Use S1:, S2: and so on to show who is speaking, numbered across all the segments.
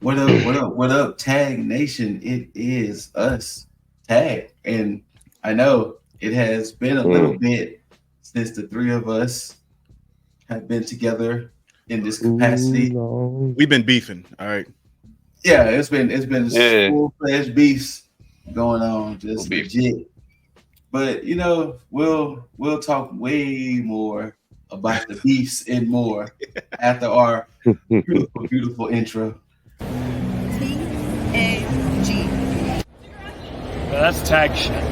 S1: What up? What up? What up, Tag Nation? It is us, Tag, and I know it has been a little
S2: Mm.
S1: bit since the three of us have been together in this
S2: Too
S1: capacity.
S2: long.
S3: We've been beefing. All right.
S1: Yeah, it's been
S2: Yeah.
S1: full fledged beefs going on,
S2: Little
S1: just
S2: beef.
S1: legit. But we'll talk way more about the beefs and more after our beautiful intro.
S4: T.A.G.
S5: That's tag shit.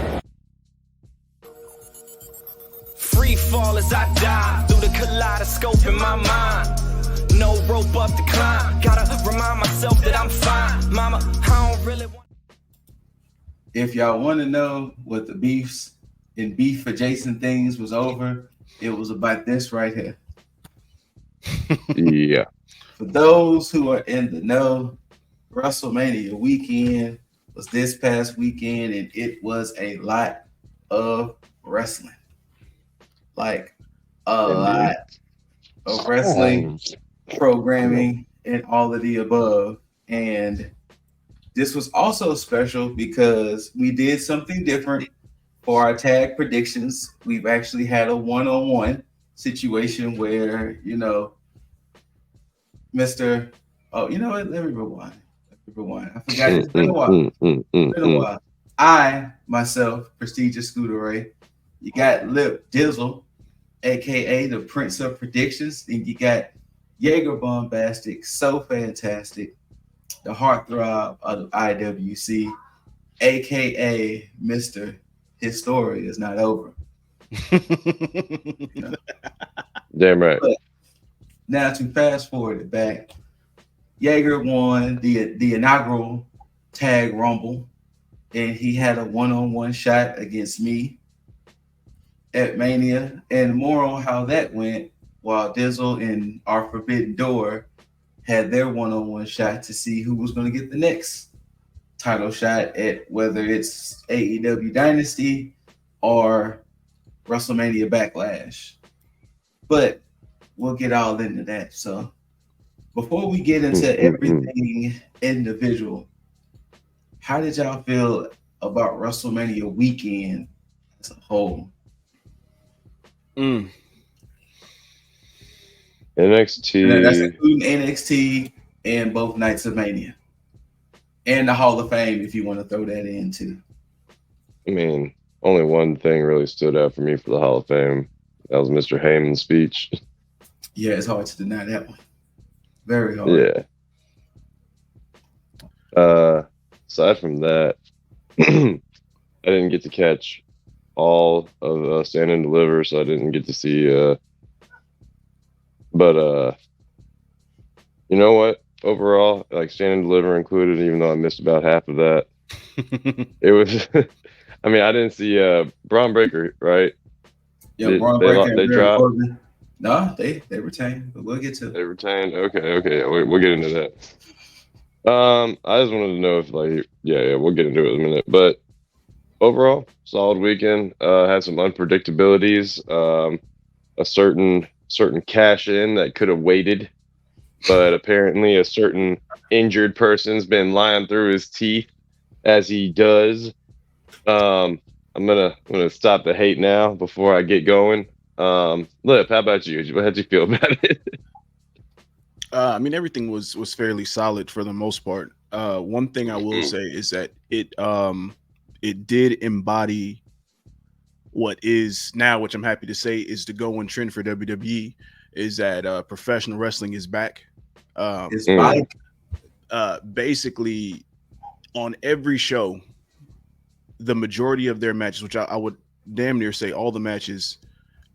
S6: Free fall as I dive through the kaleidoscope in my mind. No rope up to climb. Gotta remind myself that I'm fine. Mama, I don't really want.
S1: If y'all want to know what the beefs and beef adjacent things was over, it was about this right here.
S2: Yeah.
S1: For those who are in the know, WrestleMania weekend was this past weekend, and it was a lot of wrestling. Like a
S2: Indeed.
S1: lot of wrestling programming and all of the above. And this was also special because we did something different for our tag predictions. We've actually had a one-on-one situation where, Mr. Oh, you know what? Let me rewind. I forgot.
S2: Mm,
S1: It's been a
S2: mm,
S1: while.
S2: mm, mm, mm,
S1: Been a
S2: mm.
S1: while. I myself, prestigious ScooterRay. You got Lip Dizzle, aka the Prince of Predictions, and you got Jaeger Bombastic, so fantastic, the heartthrob of IWC, aka Mr. His story is not over. You know?
S2: Damn right.
S1: But now to fast forward it back, Jaeger won the inaugural Tag Rumble, and he had a one-on-one shot against me at Mania, and more on how that went. While Dizzle and our Forbidden Door had their one-on-one shot to see who was going to get the next title shot at whether it's AEW Dynasty or WrestleMania Backlash. But we'll get all into that. So before we get
S2: Mm,
S1: into
S2: mm, mm.
S1: everything individual, how did y'all feel about WrestleMania weekend as a whole?
S3: Mm.
S1: And that's
S2: NXT.
S1: including NXT and both nights of Mania and the Hall of Fame, if you want to throw that in too.
S2: I mean, only one thing really stood out for me for the Hall of Fame. That was Mr. Heyman's speech.
S1: Yeah, it's hard to deny that one. Very hard.
S2: Yeah. Aside from that, I didn't get to catch all of Stand and Deliver, so I didn't get to see. But you know what? Overall, like Stand and Deliver included, even though I missed about half of that, it was. I mean, I didn't see Braun Breaker, right?
S1: Yeah, Braun Breaker and
S2: They
S1: Baron
S2: dropped.
S1: Corbin. No, they retained, but we'll get to.
S2: They retained. Okay, okay. We'll get into that. I just wanted to know if like, yeah, we'll get into it in a minute. But overall, solid weekend. Had some unpredictabilities. A certain cash in that could have waited, but apparently a certain injured person's been lying through his teeth as he does. I'm gonna stop the hate now before I get going. Lip, how about you? How'd you feel about it?
S3: I mean, everything was fairly solid for the most part. One thing I will say is that it did embody what is now, which I'm happy to say is the going trend for WWE, is that professional wrestling is back.
S1: It's
S2: Mm,
S1: bike.
S3: Basically, on every show, the majority of their matches, which I would damn near say all the matches,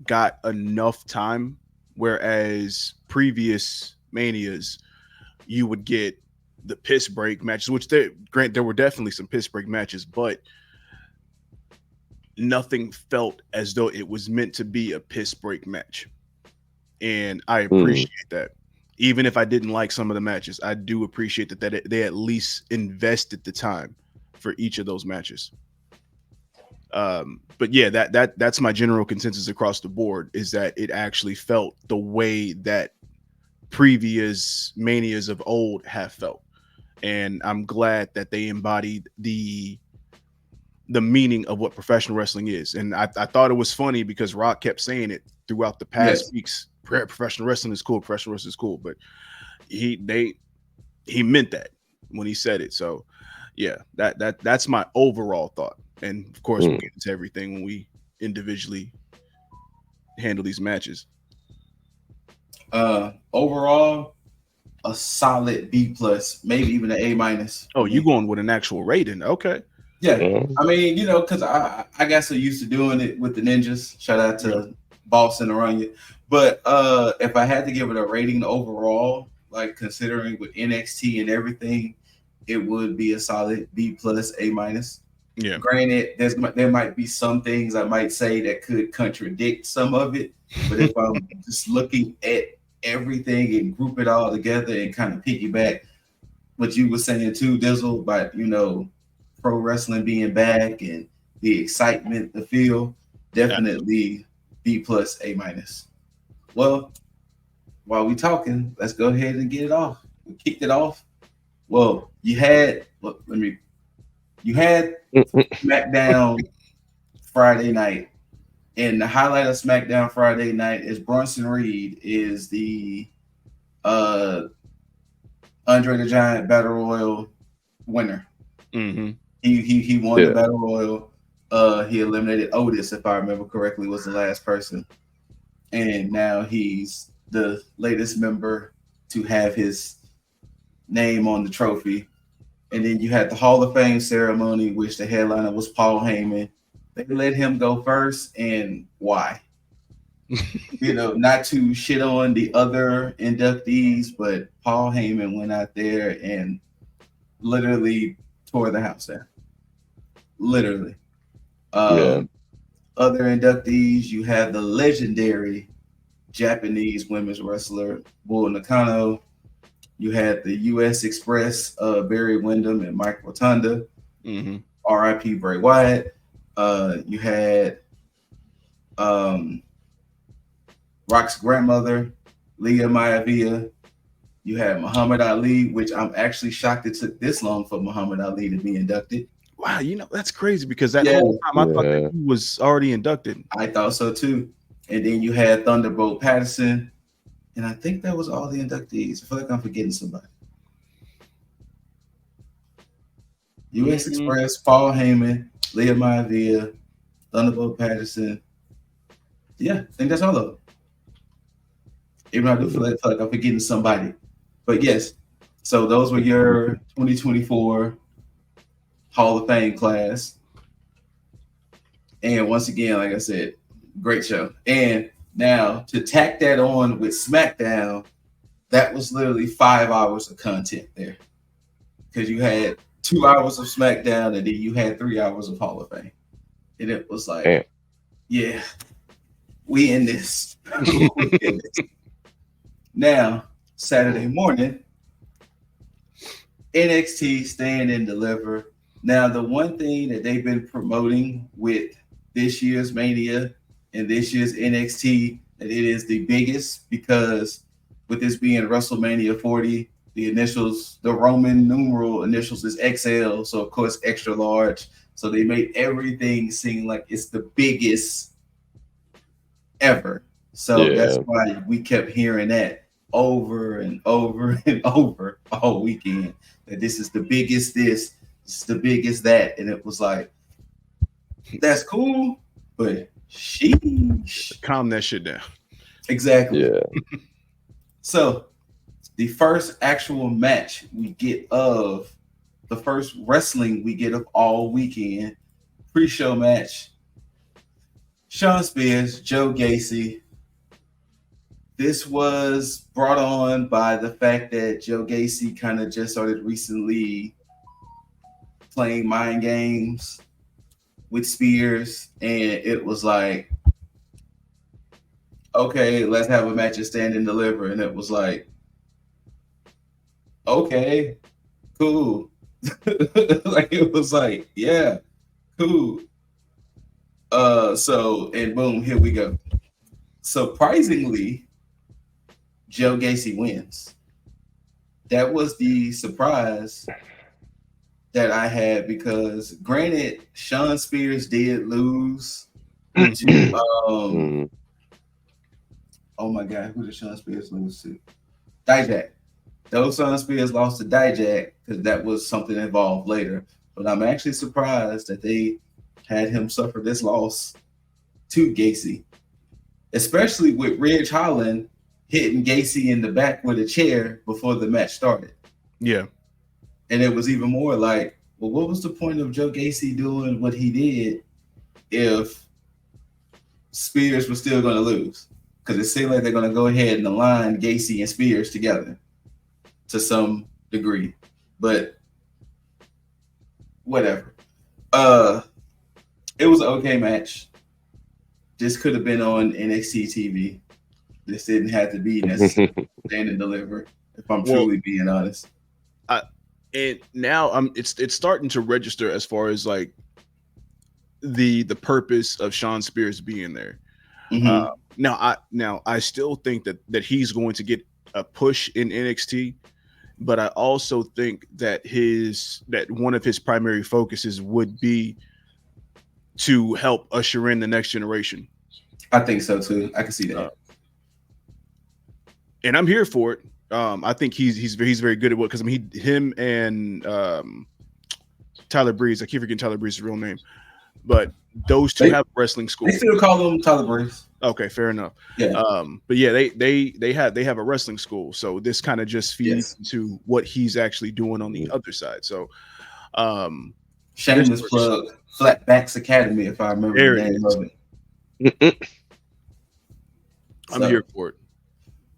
S3: got enough time, whereas previous manias you would get the piss break matches, which there were definitely some piss break matches, but nothing felt as though it was meant to be a piss break match. And I
S2: mm,
S3: appreciate that. Even if I didn't like some of the matches, I do appreciate that they at least invested the time for each of those matches. But yeah, that's my general consensus across the board is that it actually felt the way that previous manias of old have felt. and I'm glad that they embodied the meaning of what professional wrestling is. And I thought it was funny because Rock kept saying it throughout the past weeks. Professional wrestling is cool. Professional wrestling is cool. But he meant that when he said it. So yeah, that's my overall thought. And of course, we'll get into everything when we individually handle these matches.
S1: Overall, a solid B plus, maybe even an A minus.
S3: Oh, you going with an actual rating? Okay.
S1: Yeah, I mean, you know, because I got so used to doing it with the ninjas. Shout out to Boss and Aranya. But if I had to give it a rating overall, like considering with NXT and everything, it would be a solid B plus, A minus.
S3: Yeah.
S1: Granted, there might be some things I might say that could contradict some of it, but if I'm just looking at everything and group it all together and kind of piggyback what you were saying too, Dizzle, about, you know, pro wrestling being back and the excitement, the feel, definitely B plus, A minus. Well, while we talking, let's go ahead and get it off. We kicked it off. Well, you had SmackDown Friday night, and the highlight of SmackDown Friday night is Bronson Reed is the Andre the Giant Battle Royal winner.
S3: Mm-hmm.
S1: He won the Battle Royal. He eliminated Otis, if I remember correctly, was the last person. And now he's the latest member to have his name on the trophy. And then you had the Hall of Fame ceremony, which the headliner was Paul Heyman. They let him go first, and why? You know, not to shit on the other inductees, but Paul Heyman went out there and literally tore the house down. Literally. Other inductees, you have the legendary Japanese women's wrestler Bull Nakano. You had the U.S. Express, Barry Windham and Mike Rotunda.
S3: Mm-hmm.
S1: R.I.P. Bray Wyatt. You had Rock's grandmother, Leah Maivia. You had Muhammad Ali, which I'm actually shocked it took this long for Muhammad Ali to be inducted.
S3: Wow, you know, that's crazy because that whole time I thought that he was already inducted.
S1: I thought so too. And then you had Thunderbolt Patterson. And I think that was all the inductees. I feel like I'm forgetting somebody. U.S. Express, Paul Heyman, Leah Maivia, Thunderbolt Patterson. Yeah, I think that's all of them. Even though I do feel like I'm forgetting somebody. But yes, so those were your 2024 Hall of Fame class. And once again, like I said, great show. And now to tack that on with SmackDown, that was literally 5 hours of content there. Because you had 2 hours of SmackDown and then you had 3 hours of Hall of Fame. And it was like, yeah, we in this. We in this. Now, Saturday morning, NXT Stand and Deliver. Now, the one thing that they've been promoting with this year's Mania and this year's NXT, that it is the biggest, because with this being WrestleMania 40, the initials, the Roman numeral initials is XL, so of course extra large. So they made everything seem like it's the biggest ever. So that's why we kept hearing that over and over and over all weekend, that this is the biggest this is the biggest that. And it was like, that's cool, but sheesh.
S3: Calm that shit down.
S1: Exactly.
S2: Yeah.
S1: So the first actual match we get of the first wrestling we get of all weekend, pre-show match, Sean Spears, Joe Gacy. This was brought on by the fact that Joe Gacy kind of just started recently playing mind games with Spears, and it was like, okay, let's have a match and Stand and Deliver. And it was like, okay, cool. Like, it was like, yeah, cool. So, and boom, here we go. Surprisingly, Joe Gacy wins. that was the surprise that I had because, granted, Sean Spears did lose to oh my God, who did Sean Spears lose to? T.A.G. Those Sean Spears lost to T.A.G because that was something involved later. But I'm actually surprised that they had him suffer this loss to Gacy, especially with Ridge Holland hitting Gacy in the back with a chair before the match started.
S3: Yeah.
S1: And it was even more like, well, what was the point of Joe Gacy doing what he did if Spears was still going to lose? Because it seemed like they're going to go ahead and align Gacy and Spears together to some degree. But whatever. It was an okay match. This could have been on NXT TV. This didn't have to be necessarily Stand and Deliver, if I'm truly being honest.
S3: And now it's starting to register as far as like the purpose of Sean Spears being there. Now I still think that he's going to get a push in NXT, but I also think that one of his primary focuses would be to help usher in the next generation.
S1: I think so too. I can see that.
S3: And I'm here for it. I think he's very good at what, because I mean him and Tyler Breeze. I keep forgetting Tyler Breeze's real name, but those two have wrestling school.
S1: They still call them Tyler Breeze.
S3: Okay, fair enough.
S1: Yeah.
S3: But yeah, they have a wrestling school, so this kind of just feeds into what he's actually doing on the other side. So,
S1: shameless plug, Flatbacks Academy, if I remember the name of it.
S3: I'm here for it.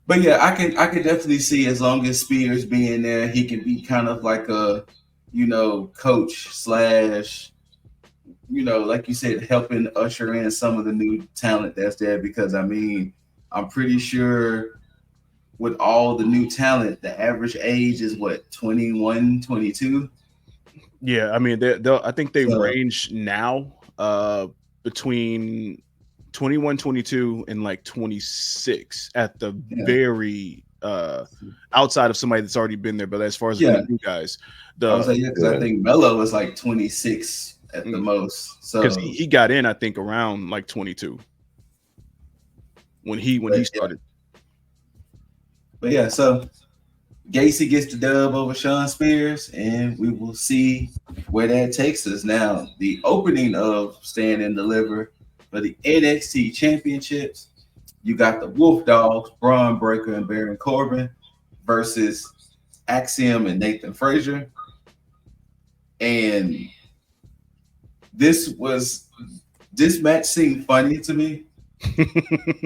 S1: But yeah, I can definitely see, as long as Spears being there, he can be kind of like a, coach slash, like you said, helping usher in some of the new talent that's there. Because I mean, I'm pretty sure with all the new talent, the average age is what, 21, 22?
S3: Yeah, I mean, I think they range now between 21, 22, and like 26 at the very outside of somebody that's already been there. But as far as the new guys,
S1: I think Melo is like 26 at the most. So
S3: because he got in, I think, around like 22 when he started.
S1: But yeah, so Gacy gets the dub over Sean Spears, and we will see where that takes us. Now, the opening of Stand and Deliver for the NXT Championships, you got the Wolf Dogs, Braun Breaker and Baron Corbin versus Axiom and Nathan Frazier. And this match seemed funny to me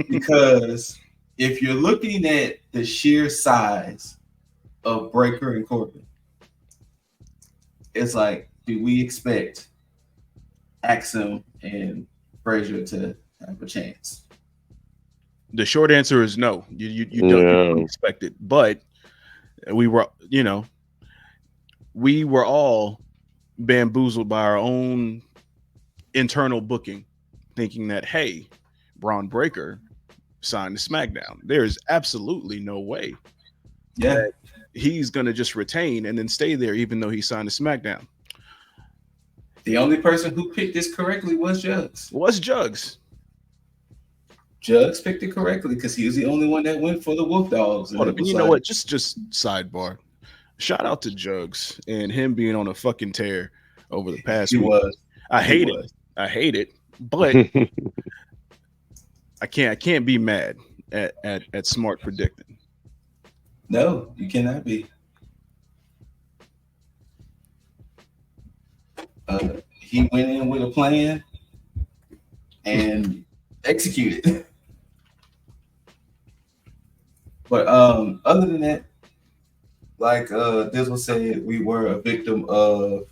S1: because if you're looking at the sheer size of Breaker and Corbin, it's like, do we expect Axiom and Frazier to have a chance?
S3: The short answer is no. You don't expect it. But we were all bamboozled by our own internal booking, thinking that, hey, Braun Breaker signed to SmackDown. There is absolutely no way that he's going to just retain and then stay there, even though he signed to SmackDown.
S1: The only person who picked this correctly was Juggs. Juggs picked it correctly because he was the only one that went for the Wolf Dogs.
S3: And you know what? Just sidebar. Shout out to Juggs and him being on a fucking tear over the past week. I hate it, but I can't be mad at Smart predicting.
S1: No, you cannot be. He went in with a plan and executed. But other than that, like Dizzle said, we were a victim of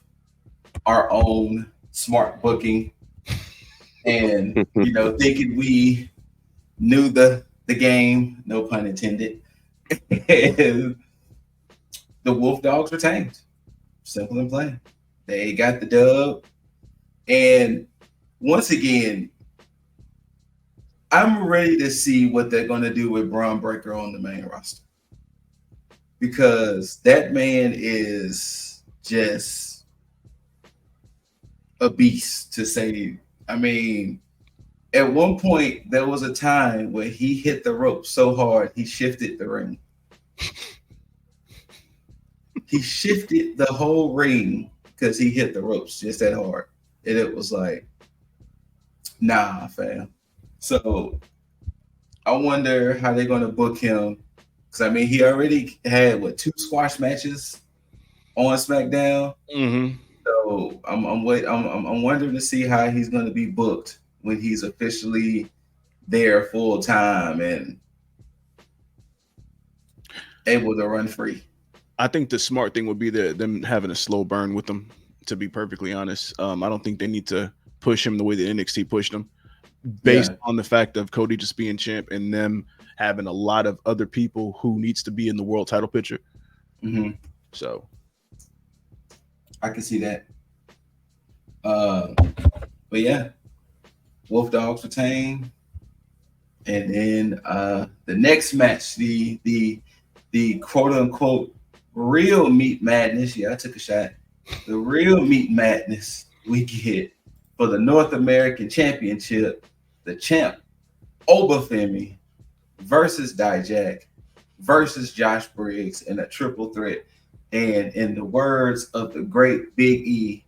S1: our own smart booking and thinking we knew the game, no pun intended. And the Wolf Dogs retained. Simple and plain. They got the dub. And once again, I'm ready to see what they're going to do with Braun Breaker on the main roster. because that man is just a beast, to say. I mean, at one point there was a time where he hit the rope so hard he shifted the ring. He shifted the whole ring because he hit the ropes just that hard, and it was like, nah, fam. So I wonder how they're gonna book him, because I mean he already had 2 squash matches on SmackDown.
S3: Mm-hmm.
S1: So I'm wondering to see how he's gonna be booked when he's officially there full time and able to run free.
S3: I think the smart thing would be them having a slow burn with him. To be perfectly honest, I don't think they need to push him the way the NXT pushed him, based on the fact of Cody just being champ and them having a lot of other people who needs to be in the world title picture.
S1: Mm-hmm.
S3: So
S1: I can see that. But yeah, Wolf Dogs retain, and then the next match, the quote unquote real meat madness. Yeah, I took a shot. The real meat madness we get for the North American Championship, the champ Obafemi versus T.A.G versus Josh Briggs in a triple threat. And in the words of the great Big E,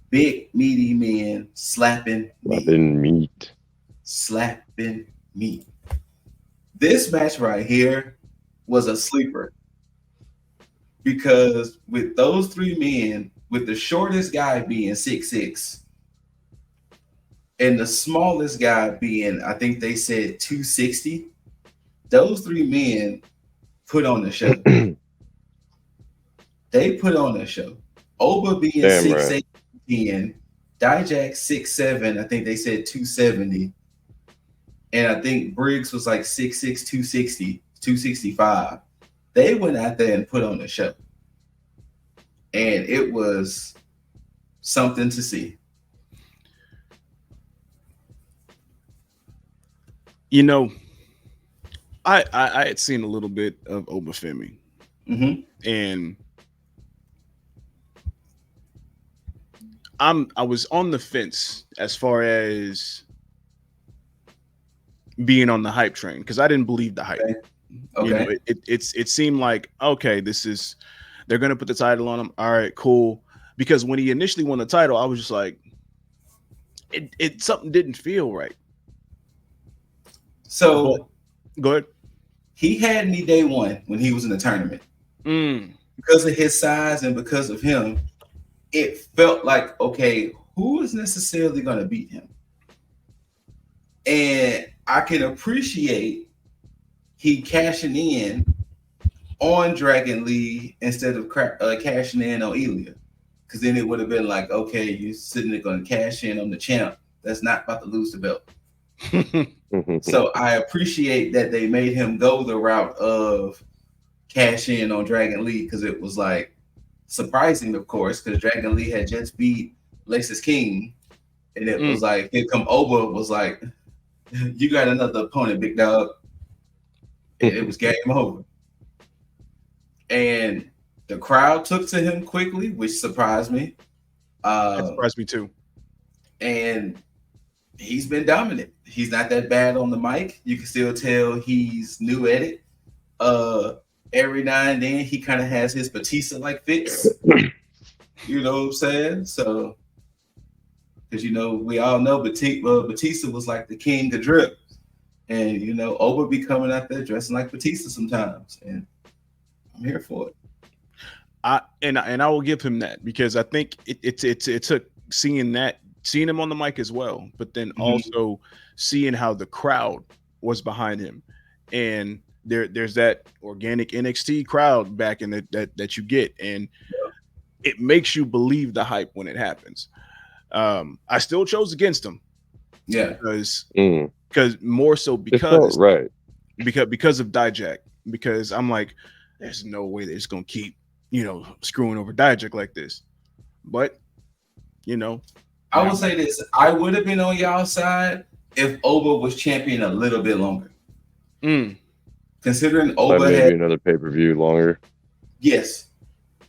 S1: big meaty men slapping meat. Slapping meat. This match right here was a sleeper, because with those 3 men, with the shortest guy being 6'6", and the smallest guy being, I think they said 260, those 3 men put on the show. They put on the show. Oba being 6'8", 10, T.A.G 6'7", I think they said 270. And I think Briggs was like 6'6", 260, 265. They went out there and put on the show. And it was something to see.
S3: You know, I had seen a little bit of Obafemi.
S1: Mm-hmm.
S3: And I was on the fence as far as being on the hype train, because I didn't believe the hype.
S1: Okay.
S3: You know, it seemed like, okay, they're gonna put the title on him. All right, cool. Because when he initially won the title, I was just like, it something didn't feel right.
S1: So
S3: go ahead.
S1: He had me day one when he was in the tournament. Because of his size and because of him, it felt like, okay, who is necessarily going to beat him? And I can appreciate he cashing in on Dragon Lee instead of cashing in on Ilya. Because then it would have been like, okay, you're sitting there going to cash in on the champ that's not about to lose the belt. So I appreciate that they made him go the route of cash in on Dragon Lee, because it was like surprising, of course, because Dragon Lee had just beat Lexus King, and it was like, here come Oba, was like, you got another opponent, big dog. And it was game over. And the crowd took to him quickly, which surprised me.
S3: That surprised me too.
S1: And he's been dominant. He's not that bad on the mic. You can still tell he's new at it. Every now and then he kind of has his Batista-like fits. You know what I'm saying? So, because, you know, we all know Batista was like the king of drip. And, you know, Oba be coming out there dressing like Batista sometimes. And I'm here for it.
S3: I will give him that, because I think it took seeing him on the mic as well, but then also seeing how the crowd was behind him, and there's that organic NXT crowd back in that you get, and it makes you believe the hype when it happens. I still chose against him, because more so because of T.A.G, because I'm like, there's no way they're just gonna keep, you know, screwing over T.A.G like this. But, you know,
S1: I will say this: I would have been on y'all side if Oba was champion a little bit longer. considering
S2: But
S1: Oba
S2: maybe
S1: had,
S2: another pay-per-view longer.
S1: yes.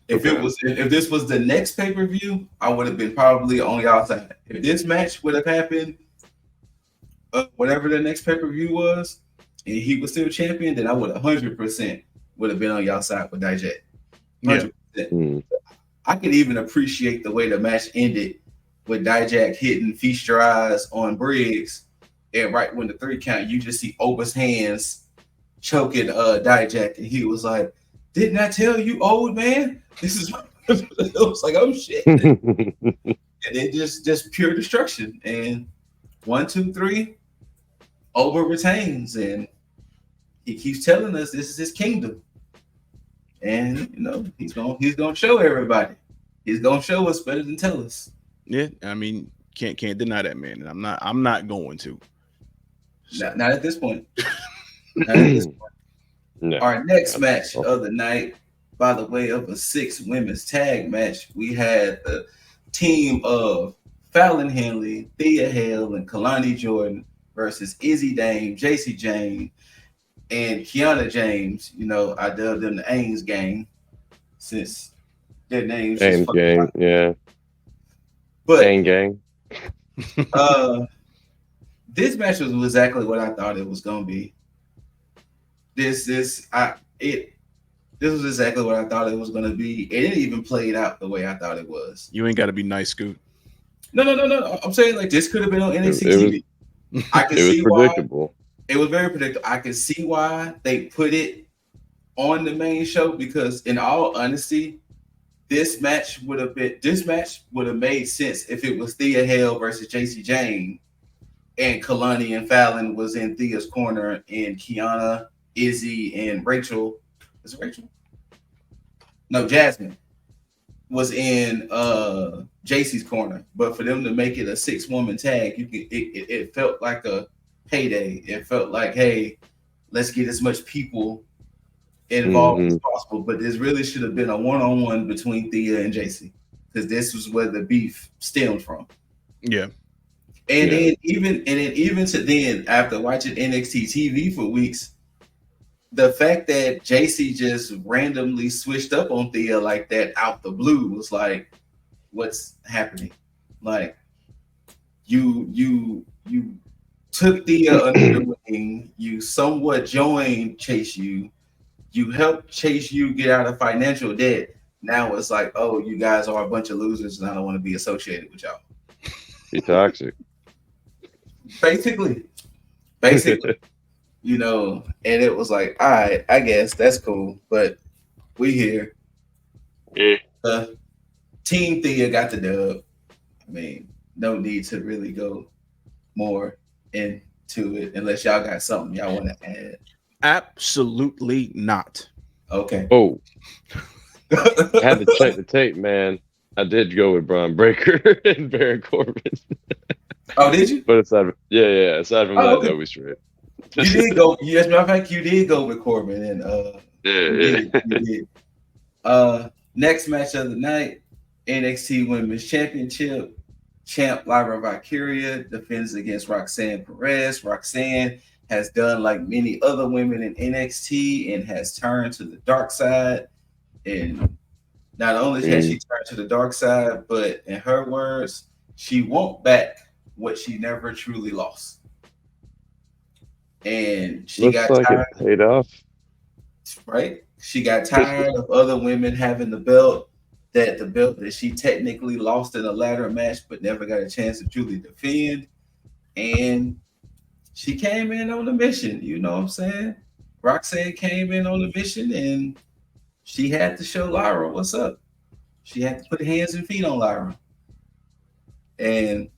S1: If
S2: Okay.
S1: it was, if this was the next pay-per-view, I would have been probably on y'all side. If this match would have happened, whatever the next pay-per-view was, and he was still champion, then I would 100% would have been on y'all side with Dijak. 100%.
S2: Mm.
S1: I could even appreciate the way the match ended with Dijak hitting feast your eyes on Briggs, and right when the 3 count, you just see Oba's hands choking Dijak, and he was like, "Didn't I tell you, old man? This is." It was like, "Oh shit!" And it just pure destruction. And 1, 2, 3, Oba retains, and he keeps telling us this is his kingdom. And he's gonna show everybody. He's gonna show us better than tell us.
S3: Yeah, I mean, can't deny that, man. And I'm not going to. So.
S1: Not at this point. Not at this point.
S2: No.
S1: Our next match of the night, by the way of a 6 women's tag match, we had the team of Fallon Henley, Thea Hale, and Kalani Jordan versus Izzy Dame, JC Jane, and Kiana James. I dubbed them the Ains gang since their names
S2: Ains gang, yeah.
S1: But
S2: Ain gang.
S1: This match was exactly what I thought it was gonna be. This was exactly what I thought it was gonna be. It even played out the way I thought it was.
S3: You ain't got to be nice, Scoot.
S1: No. I'm saying like this could have been on NXT TV.
S2: It was predictable.
S1: It was very predictable. I can see why they put it on the main show because, in all honesty, this match would have made sense if it was Thea Hale versus JC Jane, and Kalani and Fallon was in Thea's corner, and Kiana, Izzy, and Rachel. Is it Rachel? No, Jasmine was in JC's corner. But for them to make it a 6-woman tag, it felt like a payday. It felt like, hey, let's get as much people involved as possible. But this really should have been a one-on-one between Thea and JC because this was where the beef stemmed from.
S3: Yeah.
S1: Then even to then, after watching NXT TV for weeks, the fact that JC just randomly switched up on Thea like that out the blue was like, what's happening? Like, you took Thea under your wing, you somewhat joined Chase U, you helped Chase U get out of financial debt. Now it's like, oh, you guys are a bunch of losers, and I don't want to be associated with y'all.
S2: Be toxic.
S1: Basically. And it was like, all right, I guess that's cool, but we here.
S2: Yeah.
S1: Team Thea got the dub. I mean, no need to really go more into it unless y'all got something y'all want to add.
S3: Absolutely not.
S1: Okay.
S2: Oh. I had to check the tape, man. I did go with Braun Breaker and Baron Corbin.
S1: Oh, did you?
S2: But aside from that,
S1: okay.
S2: that was straight.
S1: You did go. Yes, matter of fact, you did go with Corbin, and you did. Next match of the night, NXT Women's Championship. Champ Lyra Valkyria defends against Roxanne Perez. Roxanne has done like many other women in NXT and has turned to the dark side. And not only has she turned to the dark side, but in her words, she won't back what she never truly lost. And she
S2: Looks
S1: got
S2: like
S1: tired.
S2: It paid off.
S1: Right? She got tired of other women having the belt that she technically lost in a ladder match, but never got a chance to truly defend. And she came in on a mission. You know what I'm saying? Roxanne came in on a mission, and she had to show Lyra what's up. She had to put hands and feet on Lyra. And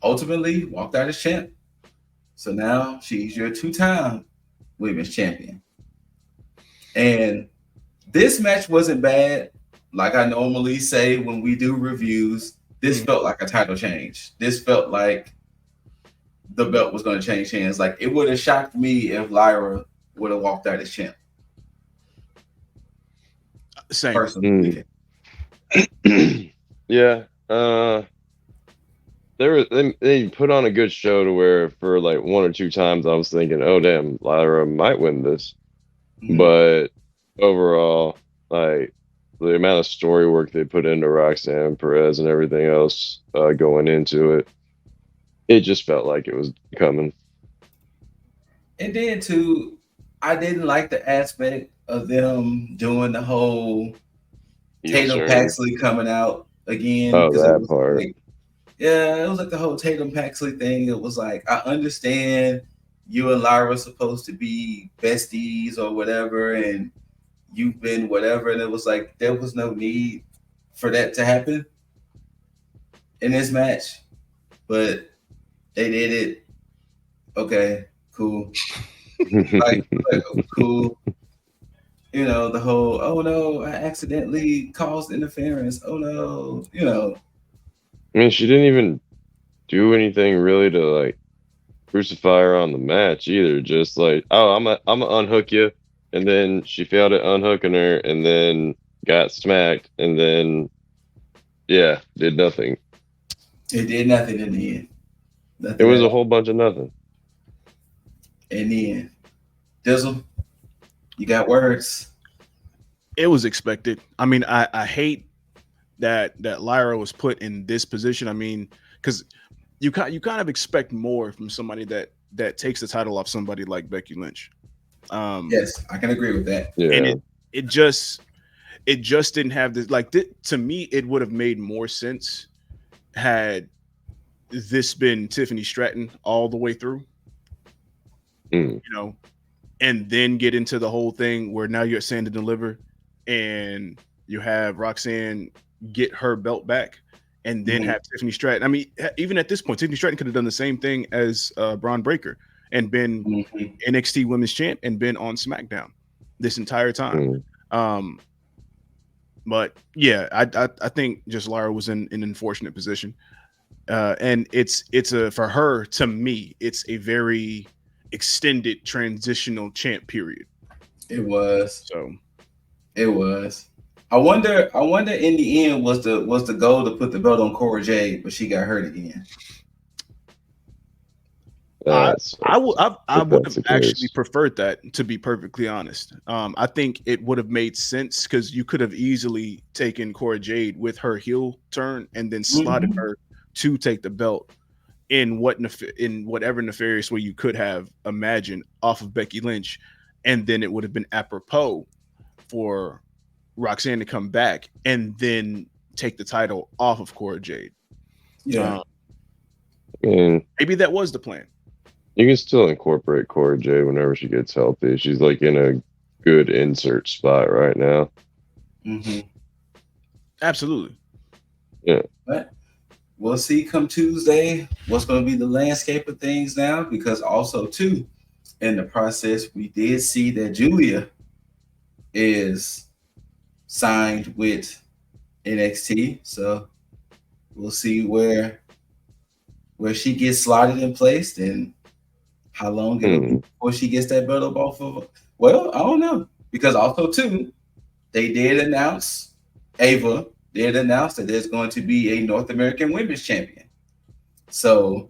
S1: ultimately walked out as champ. So now she's your 2-time women's champion. And this match wasn't bad. Like I normally say when we do reviews, this felt like a title change. This felt like the belt was going to change hands. Like it would have shocked me if Lyra would have walked out as champ.
S3: Same.
S1: Personally.
S2: Yeah. They put on a good show to where for like 1 or 2 times I was thinking, oh damn, Lyra might win this. But overall, like the amount of story work they put into Roxanne Perez and everything else going into it, it just felt like it was coming.
S1: And then too, I didn't like the aspect of them doing the whole Tatum Paxley coming out again.
S2: Oh,
S1: because
S2: that
S1: it was
S2: part.
S1: like, yeah, it was like the whole Tatum Paxley thing. It was like, I understand you and Lyra are supposed to be besties or whatever, and you've been whatever, and it was like there was no need for that to happen in this match, but they did it. Okay, cool. like cool. You know, the whole, oh no, I accidentally caused interference. Oh no, you know.
S2: I mean, she didn't even do anything really to like crucify her on the match either. Just like, oh, I'm gonna unhook you, and then she failed at unhooking her, and then got smacked, and then did nothing.
S1: It did nothing in the end. Nothing
S2: it was a whole bunch of nothing.
S1: In the end. Dizzle, you got words?
S3: It was expected. I mean, I hate that Lyra was put in this position. I mean, because you kind of expect more from somebody that takes the title off somebody like Becky Lynch.
S1: Yes, I can agree with that.
S2: Yeah.
S3: And it just didn't have this. Like, to me, it would have made more sense had this been Tiffany Stratton all the way through. You know, and then get into the whole thing where now you're at Stand and Deliver, and you have Roxanne get her belt back, and then have Tiffany Stratton. I mean, even at this point, Tiffany Stratton could have done the same thing as Braun Breaker and been NXT Women's Champ and been on SmackDown this entire time. But yeah, I think just Lara was in an unfortunate position, and it's for her, to me, it's a very extended transitional champ period.
S1: It was.
S3: So
S1: it was. I wonder in the end was the goal to put the belt on Cora Jade, but she got hurt again.
S3: I would have actually preferred that, to be perfectly honest. I think it would have made sense because you could have easily taken Cora Jade with her heel turn and then slotted her to take the belt in whatever nefarious way you could have imagined off of Becky Lynch, and then it would have been apropos for Roxanne to come back and then take the title off of Cora Jade.
S1: Yeah,
S3: maybe that was the plan.
S2: You can still incorporate Cora Jade whenever she gets healthy. She's like in a good insert spot right now.
S3: Absolutely.
S2: Yeah.
S1: But we'll see come Tuesday what's going to be the landscape of things now, because also too in the process we did see that Julia is signed with NXT, so we'll see where she gets slotted in place and how long it'll be before she gets that belt up off of. Well, I don't know, because also too they did announce, Ava did announce that there's going to be a North American Women's Champion. So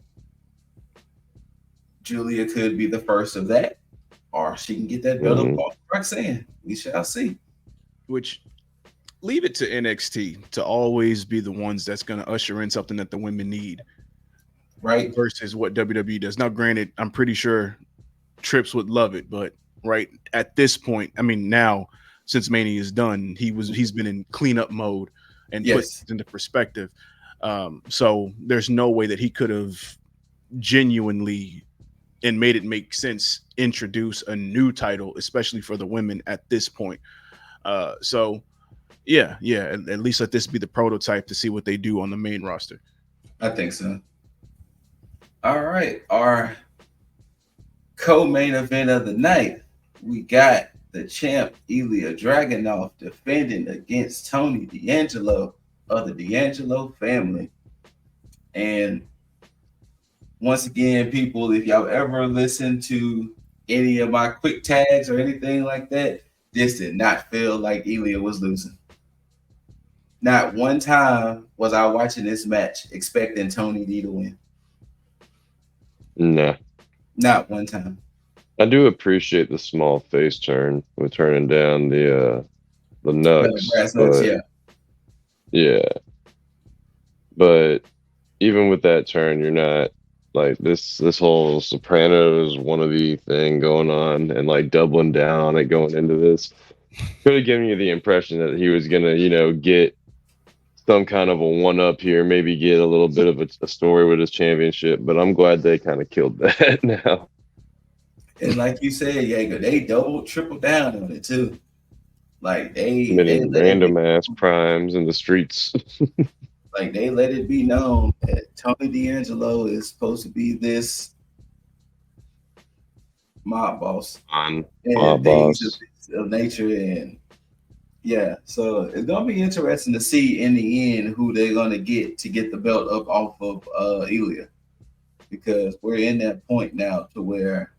S1: Julia could be the first of that, or she can get that belt up off Roxanne. We shall see.
S3: Which, leave it to NXT to always be the ones that's going to usher in something that the women need,
S1: right?
S3: Versus what WWE does. Now, granted, I'm pretty sure Trips would love it, but right at this point, I mean, now since Mania is done, he's been in cleanup mode and put it into perspective. So there's no way that he could have genuinely and made it make sense introduce a new title, especially for the women at this point. So yeah, at least let this be the prototype to see what they do on the main roster.
S1: I think so. All right, our co-main event of the night, we got the champ Ilya Dragunov defending against Tony D'Angelo of the D'Angelo family. And once again, people, if y'all ever listen to any of my quick tags or anything like that, this did not feel like Ilya was losing. Not one time was I watching this match expecting Tony D to win.
S2: Nah.
S1: Not one time.
S2: I do appreciate the small face turn with turning down the Nux,
S1: Brass nuts,
S2: but
S1: yeah.
S2: yeah, but even with that turn, you're not like this whole Sopranos wannabe thing going on and like doubling down on it going into this. Could have given you the impression that he was gonna, get some kind of a one up here, maybe get a little bit of a story with his championship. But I'm glad they kind of killed that now.
S1: And like you said, Jaeger, they double, triple down on it too. Like they
S2: Many
S1: let it be,
S2: random ass primes in the streets.
S1: like they let it be known that Tony D'Angelo is supposed to be this mob boss
S2: On
S1: and
S2: mob
S1: things
S2: boss.
S1: of nature. And yeah, so it's gonna be interesting to see in the end who they're gonna get to get the belt up off of Ilya, because we're in that point now to where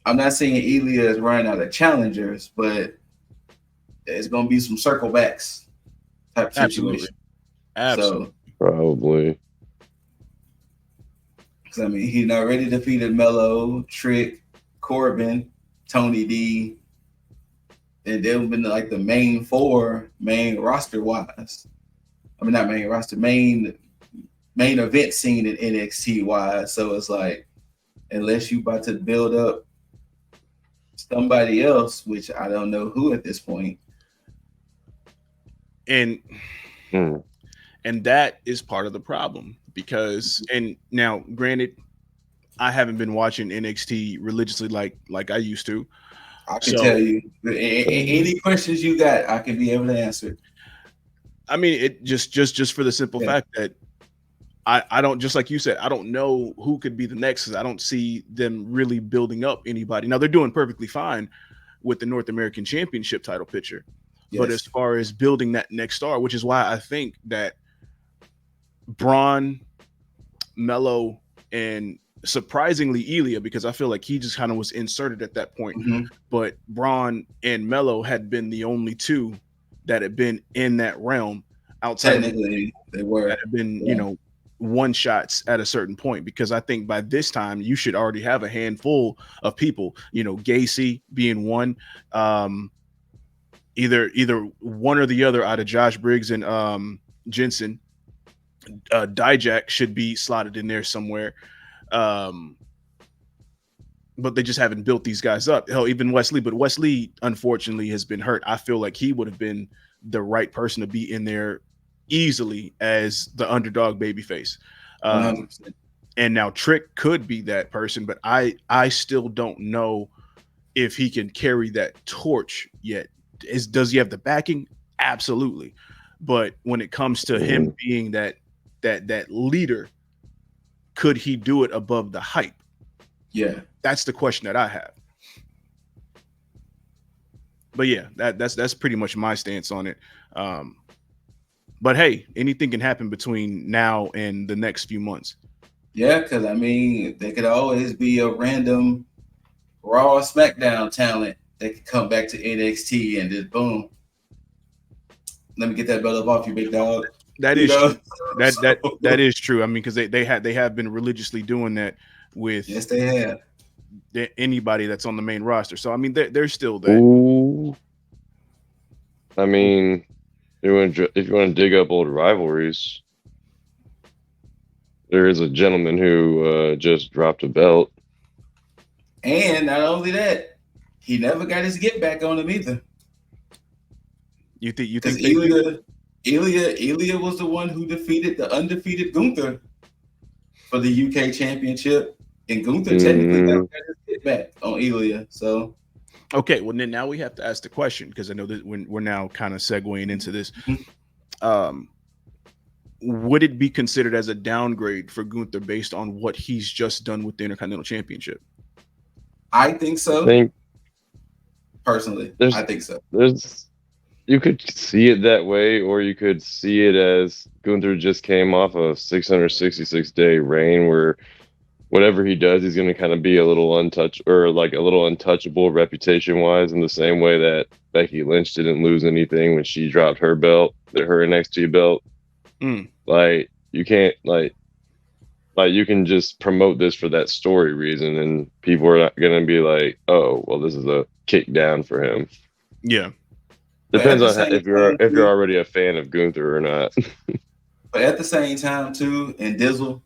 S1: I'm not saying Ilya is running out of challengers, but it's gonna be some circle backs type
S3: Absolutely.
S1: situation.
S3: Absolutely.
S1: So,
S2: Probably.
S1: because I mean, he already defeated Mello, Trick, Corbin, Tony D, and they've been like the main four, main roster wise. I mean, not main roster, main event scene in NXT wise. So it's like, unless you about to build up somebody else, which I don't know who at this point.
S3: And
S2: Hmm.
S3: and that is part of the problem, because, and now granted, I haven't been watching NXT religiously like I used to.
S1: I can
S3: So
S1: tell you any questions you got, I can be able to answer.
S3: I mean, it just for the simple fact that I don't, just like you said, I don't know who could be the next, because I don't see them really building up anybody. Now they're doing perfectly fine with the North American Championship title picture, but as far as building that next star, which is why I think that Braun, Mello, and surprisingly Ilya, because I feel like he just kind of was inserted at that point.
S1: Mm-hmm.
S3: But Braun and Mello had been the only two that had been in that realm outside
S1: Technically, they were
S3: that have been, one shots at a certain point, because I think by this time you should already have a handful of people, Gacy being one, either one or the other out of Josh Briggs and Jensen. Dijak should be slotted in there somewhere. But they just haven't built these guys up. Hell, even Wesley, but Wesley unfortunately has been hurt. I feel like he would have been the right person to be in there easily as the underdog babyface.
S1: 100%.
S3: And now Trick could be that person, but I still don't know if he can carry that torch yet. Does he have the backing? Absolutely. But when it comes to him being that leader, could he do it above the hype?
S1: Yeah,
S3: that's the question that I have. But yeah, that's pretty much my stance on it. But hey, anything can happen between now and the next few months.
S1: Yeah, because I mean, there could always be a random Raw or SmackDown talent that could come back to NXT and just boom, let me get that belt up off you, big dog.
S3: That is true. That is true. I mean, because they have been religiously doing that with
S1: yes, they have
S3: anybody that's on the main roster. So I mean, they're still that.
S2: Ooh. I mean, if you want to dig up old rivalries, there is a gentleman who just dropped a belt.
S1: And not only that, he never got his get back on him either.
S3: You think
S1: Ilya was the one who defeated the undefeated Gunther for the UK Championship, and Gunther technically never got his get back on Ilya. So
S3: okay, well then now we have to ask the question, because I know that we're now kind of segueing into this. Would it be considered as a downgrade for Gunther based on what he's just done with the Intercontinental Championship?
S1: I think so. Personally, I think so.
S2: You could see it that way, or you could see it as Gunther just came off a 666-day reign where whatever he does, he's going to kind of be a little untouchable reputation-wise, in the same way that Becky Lynch didn't lose anything when she dropped her belt, her NXT belt. Like, you can't, like, Like you can just promote this for that story reason, and people are not gonna be like, "Oh, well, this is a kick down for him."
S3: Yeah.
S1: But at
S2: Depends
S1: the
S2: on
S1: same
S2: if
S1: time,
S2: you're
S1: too,
S2: already a fan of Gunther or not.
S1: and Dizzle,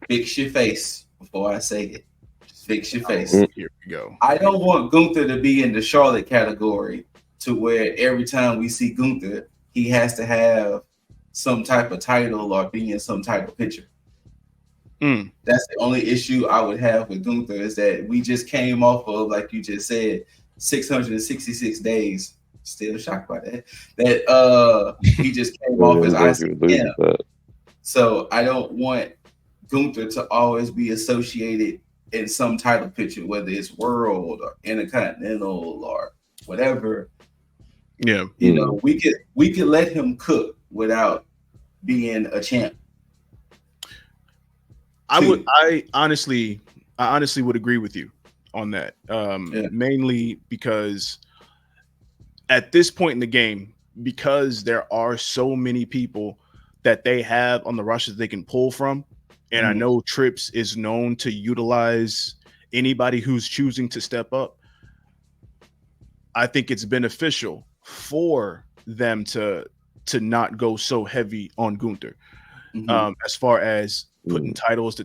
S1: fix your face before I say it. Just fix your face.
S3: Oh, here we go.
S1: I don't want Gunther to be in the Charlotte category to where every time we see Gunther, he has to have some type of title or be in some type of picture. That's the only issue I would have with Gunther is that we just came off of, like you just said, 666 days. Still shocked by that. That he just came off his ICM. So I don't want Gunther to always be associated in some title picture, whether it's World or Intercontinental or whatever.
S3: Yeah,
S1: you know, we could let him cook without being a champ.
S3: I honestly would agree with you on that. Mainly because at this point in the game, because there are so many people that they have on the roster that they can pull from, and I know Trips is known to utilize anybody who's choosing to step up. I think it's beneficial for them to not go so heavy on Gunther, as far as putting titles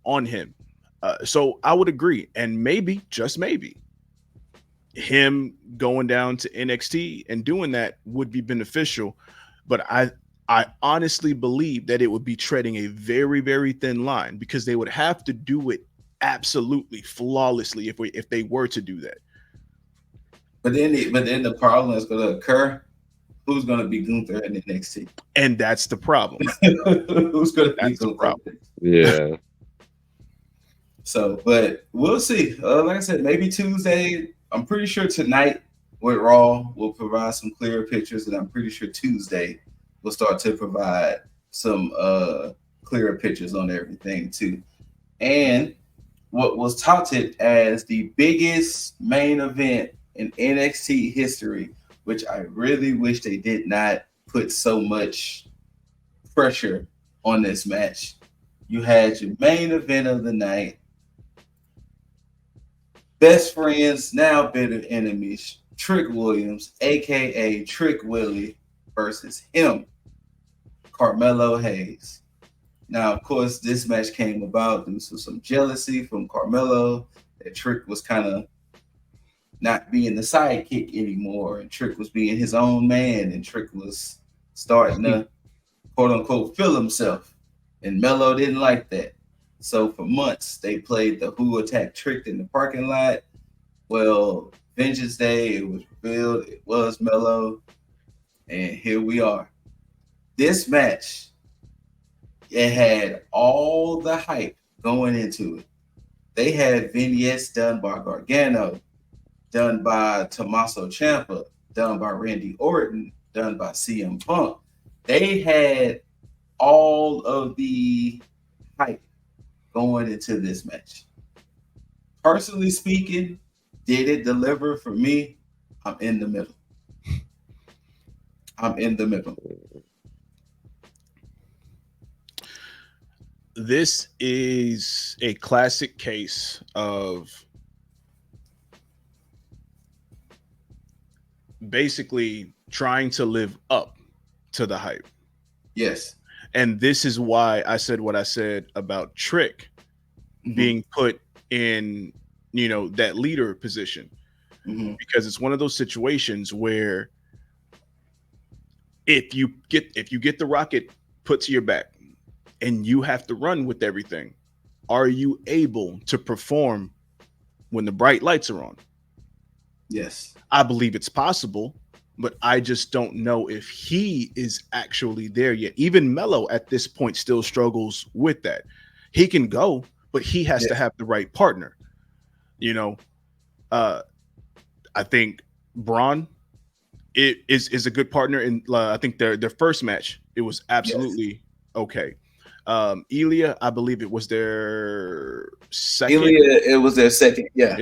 S3: on him. So I would agree, and maybe, just maybe, him going down to NXT and doing that would be beneficial. But I honestly believe that it would be treading a very, very thin line, because they would have to do it absolutely flawlessly if they were to do that.
S1: But then the problem is going to occur. Who's going to be Gunther in NXT?
S3: And that's the problem.
S1: Who's going to be
S3: the problem?
S2: Yeah.
S1: So, but we'll see. Like I said, maybe Tuesday. I'm pretty sure tonight with Raw will provide some clearer pictures, and I'm pretty sure Tuesday will start to provide some clearer pictures on everything too. And what was touted as the biggest main event in NXT history, which I really wish they did not put so much pressure on this match. You had your main event of the night. Best friends, now bitter enemies. Trick Williams, a.k.a. Trick Willie, versus him, Carmelo Hayes. Now, of course, this match came about due to some jealousy from Carmelo, that Trick was kind of not being the sidekick anymore, and Trick was being his own man, and Trick was starting to, quote-unquote, feel himself, and Melo didn't like that. So for months, they played the Who Attacked Trick in the parking lot. Well, Vengeance Day, it was revealed it was Melo, and here we are. This match, it had all the hype going into it. They had vignettes done by Gargano, done by Tommaso Ciampa, done by Randy Orton, done by CM Punk. They had all of the hype going into this match. Personally speaking, did it deliver for me? I'm in the middle.
S3: This is a classic case of basically trying to live up to the hype.
S1: Yes.
S3: And this is why I said what I said about Trick being put in, that leader position. Because it's one of those situations where if you get the rocket put to your back and you have to run with everything, are you able to perform when the bright lights are on?
S1: Yes.
S3: I believe it's possible, but I just don't know if he is actually there yet. Even Melo at this point still struggles with that. He can go, but he has to have the right partner. I think Braun is a good partner. In I think their first match, it was absolutely okay. Ilya, I believe it was their second.
S1: It was their second. Yeah.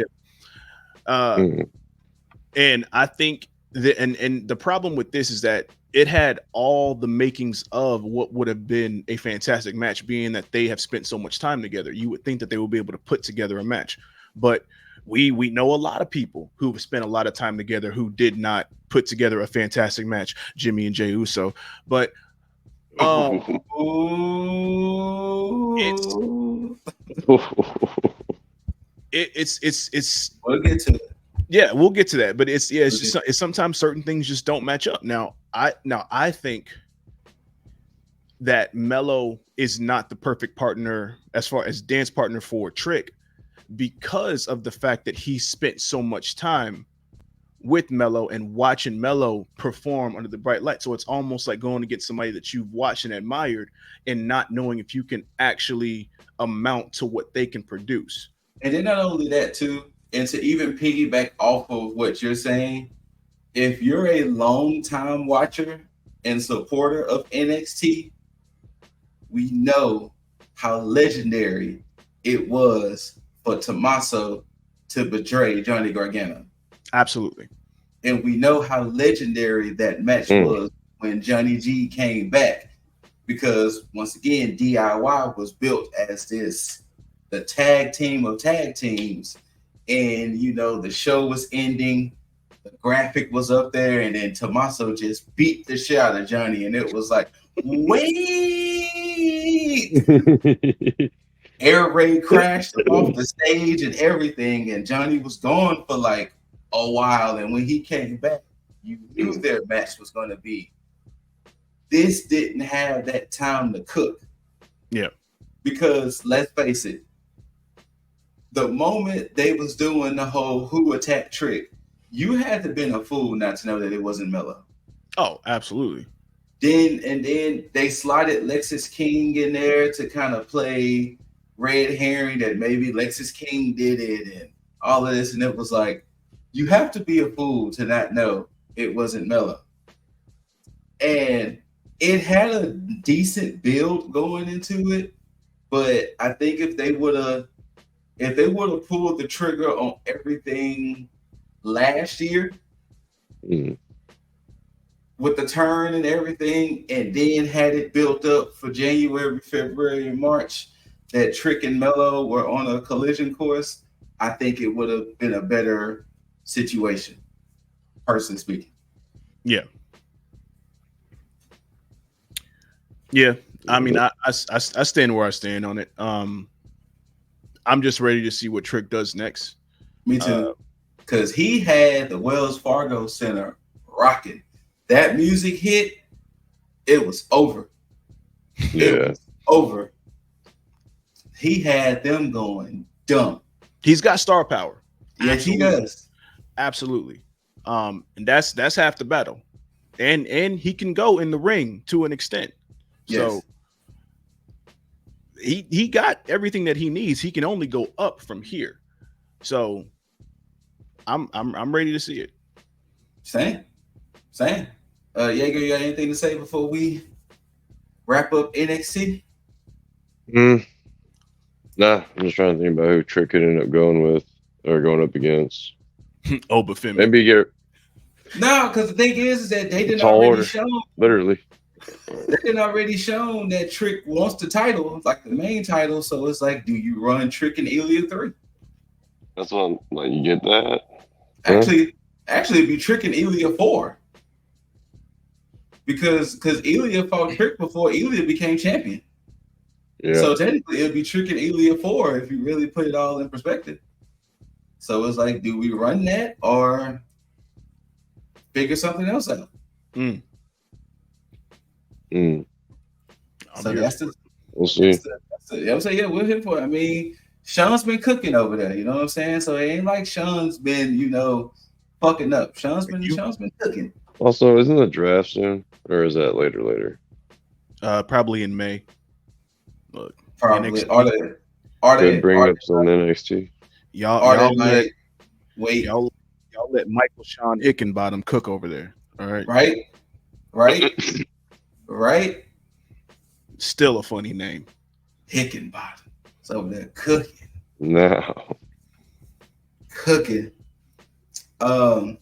S3: And I think and the problem with this is that it had all the makings of what would have been a fantastic match, being that they have spent so much time together. You would think that they would be able to put together a match, but we know a lot of people who've spent a lot of time together who did not put together a fantastic match, Jimmy and Jey Uso. But it's
S1: we'll get to it.
S3: Yeah, we'll get to that. But it's just it's sometimes certain things just don't match up. Now I think that Mello is not the perfect partner as far as dance partner for Trick, because of the fact that he spent so much time with Mello and watching Mello perform under the bright light. So it's almost like going to get somebody that you've watched and admired and not knowing if you can actually amount to what they can produce.
S1: And then not only that too, and to even piggyback off of what you're saying, if you're a long time watcher and supporter of NXT, we know how legendary it was for Tommaso to betray Johnny Gargano.
S3: Absolutely.
S1: And we know how legendary that match was when Johnny G came back, because once again, DIY was built as the tag team of tag teams. And, you know, the show was ending, the graphic was up there, and then Tommaso just beat the shit out of Johnny. And it was like, wait! Air raid crashed off the stage and everything, and Johnny was gone for like a while. And when he came back, you knew their match was going to be. This didn't have that time to cook.
S3: Yeah.
S1: Because let's face it, the moment they was doing the whole who attacked Trick, you had to been a fool not to know that it wasn't Mello.
S3: Oh, absolutely.
S1: Then they slotted Lexis King in there to kind of play red herring that maybe Lexis King did it and all of this. And it was like, you have to be a fool to not know it wasn't Mello. And it had a decent build going into it, but I think if they would have pulled the trigger on everything last year with the turn and everything, and then had it built up for January, February, and March, that Trick and Mello were on a collision course, I think it would have been a better situation, personally speaking.
S3: Yeah. Yeah. I mean, I stand where I stand on it. I'm just ready to see what Trick does next.
S1: Me too. Because he had the Wells Fargo Center rocking. That music hit, it was over.
S2: Yeah.
S1: It was over. He had them going dumb.
S3: He's got star power.
S1: Yes, he does.
S3: Absolutely. And that's half the battle. And he can go in the ring to an extent.
S1: Yes.
S3: So he got everything that he needs. He can only go up from here. So I'm ready to see it.
S1: Same. Jaeger, you got anything to say before we wrap up NXT?
S2: Nah, I'm just trying to think about who Trick could end up going with or going up against.
S3: Obafemi.
S2: Maybe get
S1: No, because the thing is that they didn't
S2: tall
S1: already
S2: order.
S1: show.
S2: Literally.
S1: They didn't already shown that Trick wants the title, like the main title. So it's like, do you run Trick and Ilya 3?
S2: That's what I'm like. You get that?
S1: Actually, it'd be Trick and Ilya 4. Because Ilya fought Trick before Ilya became champion.
S2: Yeah.
S1: So technically it'd be Trick and Ilya 4 if you really put it all in perspective. So it's like, do we run that or figure something else out?
S3: Mm.
S1: So that's the.
S2: We'll see.
S1: I would say, yeah, we're here for it. I mean, Sean's been cooking over there. You know what I'm saying? So it ain't like Sean's been, fucking up. Sean's been cooking.
S2: Also, isn't the draft soon, or is that later?
S3: Probably in May. Look,
S1: Probably.
S3: NXT.
S2: Could bring up some NXT.
S3: Y'all
S1: wait.
S3: Y'all let Michael Sean Hickenbottom cook over there. All right.
S1: Right.
S3: Still a funny name.
S1: Hickenbottom. It's over there cooking.
S2: No.
S1: Cooking. But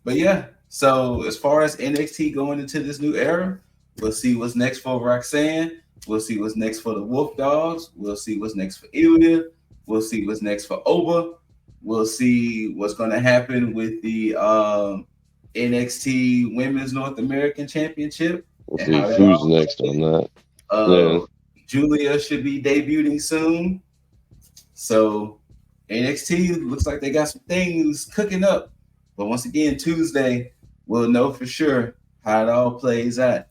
S1: yeah, So as far as NXT going into this new era, we'll see what's next for Roxanne. We'll see what's next for the Wolf Dogs. We'll see what's next for Ilya. We'll see what's next for Oba. We'll see what's going to happen with the NXT Women's North American Championship.
S2: We'll see who's next on that.
S1: Julia should be debuting soon. So NXT looks like they got some things cooking up. But once again, Tuesday, we'll know for sure how it all plays out.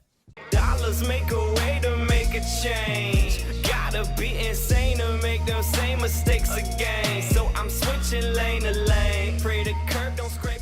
S6: Dollars make a way to make a change. Gotta be insane to make those same mistakes again. So I'm switching lane to lane. Pray the curb don't scrape.